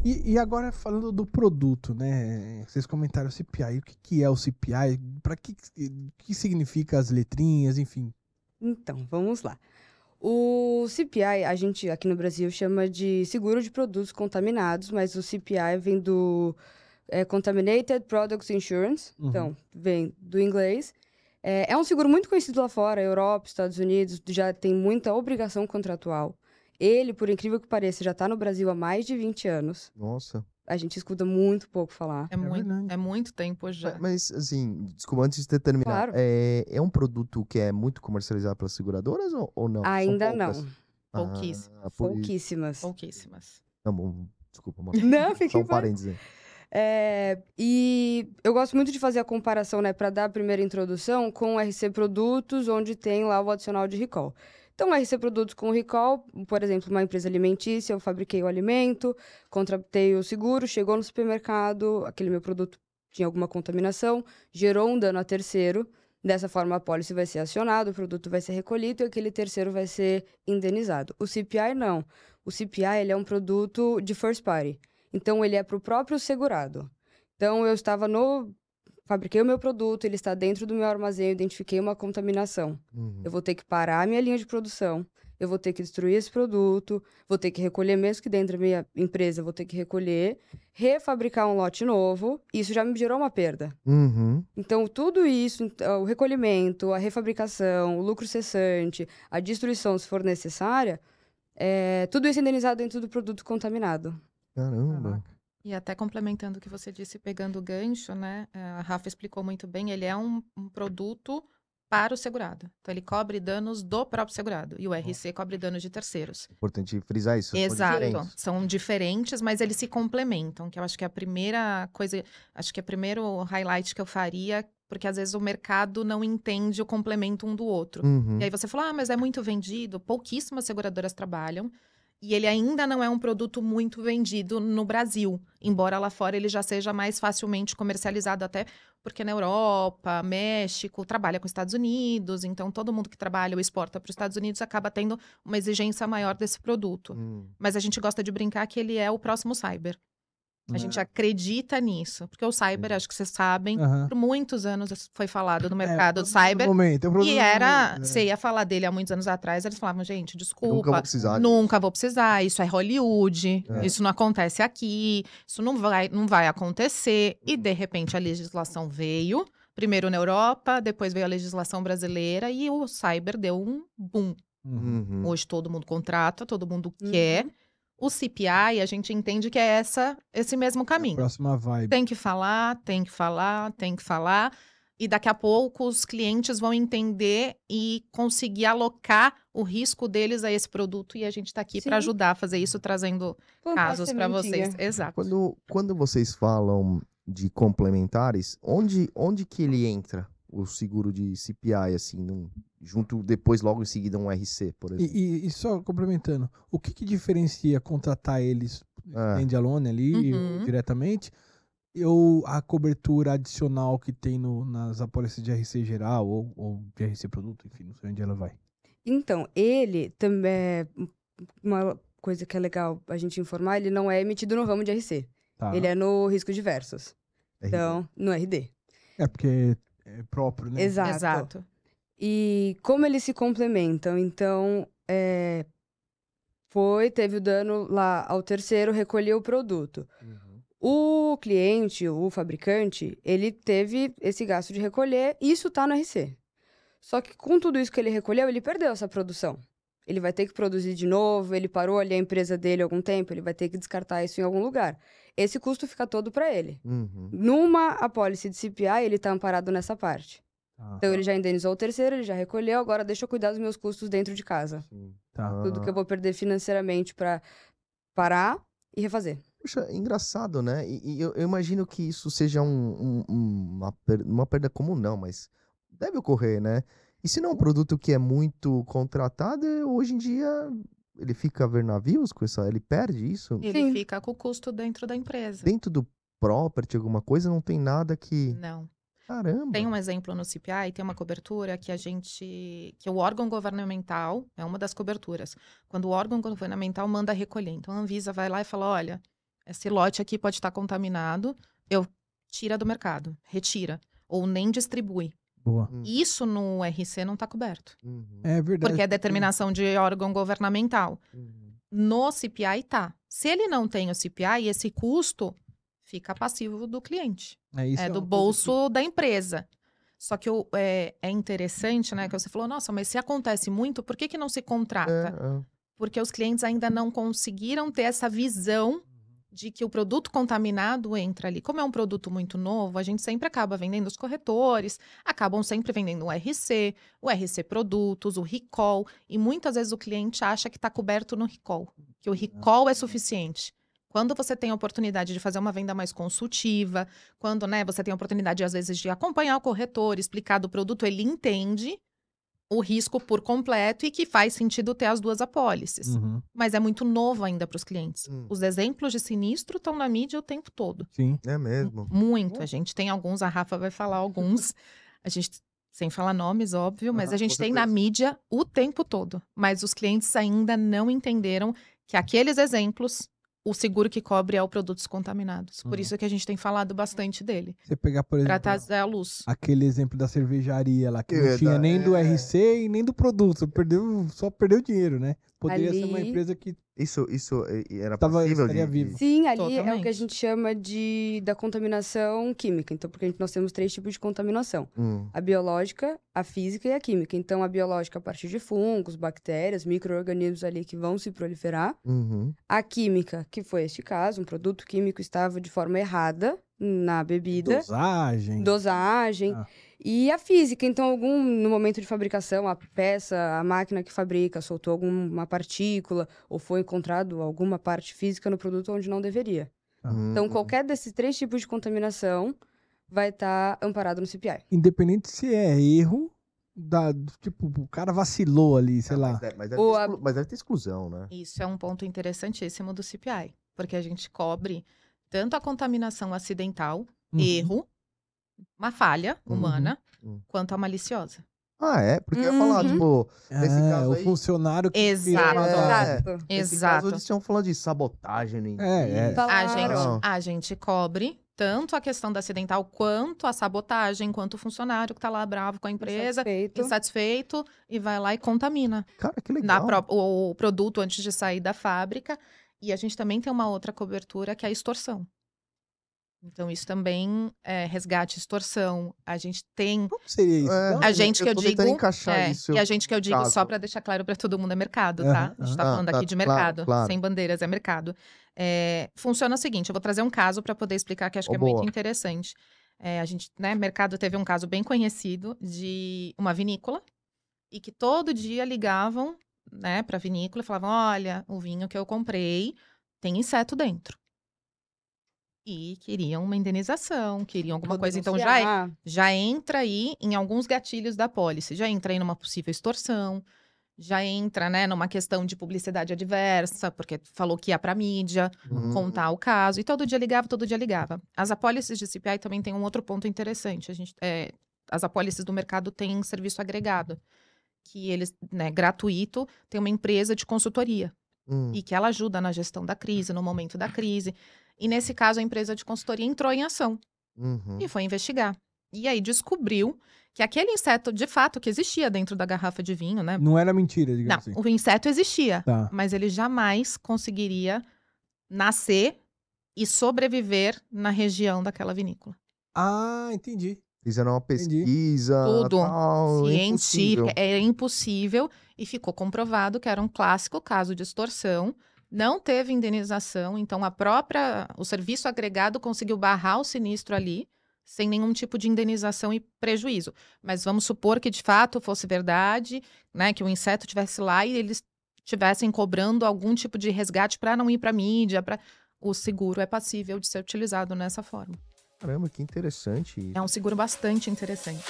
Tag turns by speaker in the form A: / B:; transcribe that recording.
A: E agora falando do produto, né? Vocês comentaram o CPI. O que é o CPI? Para que significa as letrinhas, enfim.
B: Então, vamos lá. O CPI, a gente aqui no Brasil chama de seguro de produtos contaminados, mas o CPI vem do Contaminated Products Insurance,
A: Uhum.
B: então, vem do inglês. É um seguro muito conhecido lá fora, Europa, Estados Unidos, já tem muita obrigação contratual. Ele, por incrível que pareça, já está no Brasil há mais de 20 anos.
C: Nossa.
B: A gente escuta muito pouco falar.
A: Verdade.
D: É muito tempo já.
C: Mas, assim, desculpa, antes de terminar,
B: Claro.
C: é um produto que é muito comercializado pelas seguradoras ou não? São
B: Ainda
C: poucas?
B: não.
D: Pouquíssimas.
C: Por isso.
B: Pouquíssimas.
D: Pouquíssimas.
C: Não, bom, desculpa, amor.
B: Não,
C: Só
B: fique em
C: um
B: paz.
C: parênteses aí.
B: E eu gosto muito de fazer a comparação, né, para dar a primeira introdução com o RC Produtos, onde tem lá o adicional de recall. Então, o RC Produtos com recall, por exemplo, uma empresa alimentícia, eu fabriquei o alimento, contratei o seguro, chegou no supermercado, aquele meu produto tinha alguma contaminação, gerou um dano a terceiro. Dessa forma, a apólice vai ser acionada, o produto vai ser recolhido e aquele terceiro vai ser indenizado. O CPI, não. O CPI, ele é um produto de first party. Então, ele é para o próprio segurado. Então, fabriquei o meu produto, ele está dentro do meu armazém, eu identifiquei uma contaminação.
C: Uhum.
B: Eu vou ter que parar a minha linha de produção, eu vou ter que destruir esse produto, vou ter que recolher, mesmo que dentro da minha empresa, eu vou ter que recolher, refabricar um lote novo, e isso já me gerou uma perda.
C: Uhum.
B: Então, tudo isso, o recolhimento, a refabricação, o lucro cessante, a destruição, se for necessária, tudo isso é indenizado dentro do produto contaminado.
C: Caramba.
D: E até complementando o que você disse, pegando o gancho, né? A Rafa explicou muito bem, ele é um produto para o segurado. Então, ele cobre danos do próprio segurado. E o RC cobre danos de terceiros.
C: Importante frisar isso. São
D: Exato.
C: diferentes.
D: São diferentes, mas eles se complementam, que eu acho que é a primeira coisa, acho que é o primeiro highlight que eu faria, porque às vezes o mercado não entende o complemento um do outro.
C: Uhum.
D: E aí você fala, mas é muito vendido, pouquíssimas seguradoras trabalham, e ele ainda não é um produto muito vendido no Brasil, embora lá fora ele já seja mais facilmente comercializado, até porque na Europa, México, trabalha com os Estados Unidos, então todo mundo que trabalha ou exporta para os Estados Unidos acaba tendo uma exigência maior desse produto. Mas a gente gosta de brincar que ele é o próximo cyber. A gente acredita nisso, porque o cyber, acho que vocês sabem, por muitos anos foi falado no mercado do cyber. E era, você ia falar dele há muitos anos atrás, eles falavam, gente, desculpa,
C: Nunca vou precisar
D: nunca vou precisar, isso é Hollywood,
C: É.
D: isso não acontece aqui, isso não vai acontecer. E, de repente, a legislação veio, primeiro na Europa, depois veio a legislação brasileira e o cyber deu um boom.
C: Uhum.
D: Hoje todo mundo contrata, todo mundo quer. O CPI, a gente entende que é esse mesmo caminho.
A: Próxima vibe.
D: Tem que falar, tem que falar, tem que falar. E daqui a pouco os clientes vão entender e conseguir alocar o risco deles a esse produto. E a gente está aqui para ajudar a fazer isso, trazendo casos para vocês. Exato.
C: Quando vocês falam de complementares, onde que ele entra? O seguro de CPI, assim, junto depois, logo em seguida, um RC, por exemplo.
A: E só complementando, o que diferencia contratar eles stand-alone ali, ou diretamente, ou a cobertura adicional que tem nas apólices de RC geral, ou de RC produto, enfim, não sei onde ela vai.
B: Então, ele também é uma coisa que é legal a gente informar, ele não é emitido no ramo de RC.
A: Tá.
B: Ele é no risco diversos. Então, no RD.
A: É porque é próprio, né?
B: Exato. E como eles se complementam? Então, teve o dano lá ao terceiro, recolheu o produto. O cliente, o fabricante, ele teve esse gasto de recolher, isso tá no RC. Só que com tudo isso que ele recolheu, ele perdeu essa produção. Ele vai ter que produzir de novo, ele parou ali a empresa dele há algum tempo, ele vai ter que descartar isso em algum lugar. Esse custo fica todo para ele. Numa apólice de CPI, ele tá amparado nessa parte. Então, ele já indenizou o terceiro, ele já recolheu, agora deixa eu cuidar dos meus custos dentro de casa. Tudo que eu vou perder financeiramente para parar e refazer.
C: Puxa, engraçado, né? E eu imagino que isso seja uma perda comum, não, mas deve ocorrer, né? E se não é um produto que é muito contratado, hoje em dia ele fica a ver navios com ele perde isso?
D: Ele fica com o custo dentro da empresa.
C: Dentro do property, alguma coisa, não tem nada que...
D: Não.
C: Caramba!
D: Tem um exemplo no CPI, tem uma cobertura que que o órgão governamental, é uma das coberturas, quando o órgão governamental manda recolher. Então, a Anvisa vai lá e fala, olha, esse lote aqui pode estar contaminado, eu tira do mercado, retira, ou nem distribui.
A: Boa.
D: Isso no RC não está coberto.
A: É verdade.
D: Porque é determinação de órgão governamental. No CPI tá. Se ele não tem o CPI, esse custo fica passivo do cliente.
A: Isso
D: é do bolso da empresa. Só que é interessante, né? Que você falou, nossa, mas se acontece muito, por que não se contrata? Porque os clientes ainda não conseguiram ter essa visão de que o produto contaminado entra ali. Como é um produto muito novo, a gente sempre acaba vendendo os corretores, acabam sempre vendendo o RC Produtos, o recall, e muitas vezes o cliente acha que está coberto no recall, que o recall é suficiente. Quando você tem a oportunidade de fazer uma venda mais consultiva, quando, né, você tem a oportunidade, às vezes, de acompanhar o corretor, explicar do produto, ele entende o risco por completo e que faz sentido ter as duas apólices. Mas é muito novo ainda para os clientes. Os exemplos de sinistro estão na mídia o tempo todo.
A: Sim.
C: É mesmo?
D: Muito. A gente tem alguns, a Rafa vai falar alguns. A gente, sem falar nomes, óbvio, mas a gente tem na mídia o tempo todo. Mas os clientes ainda não entenderam que aqueles exemplos, o seguro que cobre é o produtos contaminados. Por isso que a gente tem falado bastante dele.
A: Você pegar, por exemplo,
D: para trazer à luz.
A: Aquele exemplo da cervejaria lá, que não tinha nem do RC e nem do produto. Só perdeu dinheiro, né? Poderia ser uma empresa que...
C: Isso era possível
A: vivo.
B: Sim, ali
D: Totalmente.
B: é o que a gente chama da contaminação química. Então, porque nós temos 3 tipos de contaminação. A biológica, a física e a química. Então, a biológica a partir de fungos, bactérias, micro-organismos ali que vão se proliferar. A química, que foi este caso, um produto químico estava de forma errada na bebida. Dosagem. E a física, então, no momento de fabricação, a peça, a máquina que fabrica, soltou alguma partícula ou foi encontrado alguma parte física no produto onde não deveria. Então, qualquer desses 3 tipos de contaminação vai estar amparado no CPI.
A: Independente se é erro, tipo, o cara vacilou ali, sei lá.
C: Mas deve ter exclusão, né?
D: Isso é um ponto interessantíssimo do CPI, porque a gente cobre tanto a contaminação acidental, erro, uma falha humana, quanto a maliciosa.
C: Porque eu ia falar, tipo, nesse caso
A: o
C: aí...
A: funcionário que...
B: Exato.
C: Nesse caso, eles estão falando de sabotagem.
D: A gente cobre tanto a questão da acidental, quanto a sabotagem, quanto o funcionário que tá lá bravo com a empresa, insatisfeito, e vai lá e contamina.
C: Cara, que legal.
D: O produto antes de sair da fábrica. E a gente também tem uma outra cobertura, que é a extorsão. Então, isso também é resgate, extorsão. A gente tem...
A: Como seria isso?
D: A gente que eu digo...
C: isso
D: e a gente que eu digo, caso. Só para deixar claro para todo mundo, é mercado, tá? A gente tá falando aqui de mercado, sem bandeiras, é mercado. Funciona o seguinte, eu vou trazer um caso para poder explicar, que acho que é muito interessante. A gente, né, mercado teve um caso bem conhecido de uma vinícola, e que todo dia ligavam, né, para a vinícola e falavam, olha, o vinho que eu comprei tem inseto dentro. E queriam uma indenização, queriam alguma coisa. Então, já entra aí em alguns gatilhos da apólice. Já entra aí numa possível extorsão, já entra, né, numa questão de publicidade adversa, porque falou que ia pra mídia, contar o caso. E todo dia ligava. As apólices de CPI também tem um outro ponto interessante. As apólices do mercado têm serviço agregado, que eles, né, gratuito, tem uma empresa de consultoria. E que ela ajuda na gestão da crise, no momento da crise. E nesse caso, a empresa de consultoria entrou em ação e foi investigar. E aí descobriu que aquele inseto, de fato, que existia dentro da garrafa de vinho, né?
A: Não era mentira, digamos assim.
D: Não, o inseto existia, mas ele jamais conseguiria nascer e sobreviver na região daquela vinícola.
A: Entendi.
C: Fizeram uma pesquisa,
D: tudo científica, era impossível, e ficou comprovado que era um clássico caso de extorsão. Não teve indenização, então o serviço agregado conseguiu barrar o sinistro ali, sem nenhum tipo de indenização e prejuízo. Mas vamos supor que de fato fosse verdade, né, que o inseto estivesse lá e eles estivessem cobrando algum tipo de resgate para não ir para a mídia, o seguro é passível de ser utilizado nessa forma.
C: Caramba, que interessante.
D: É um seguro bastante interessante.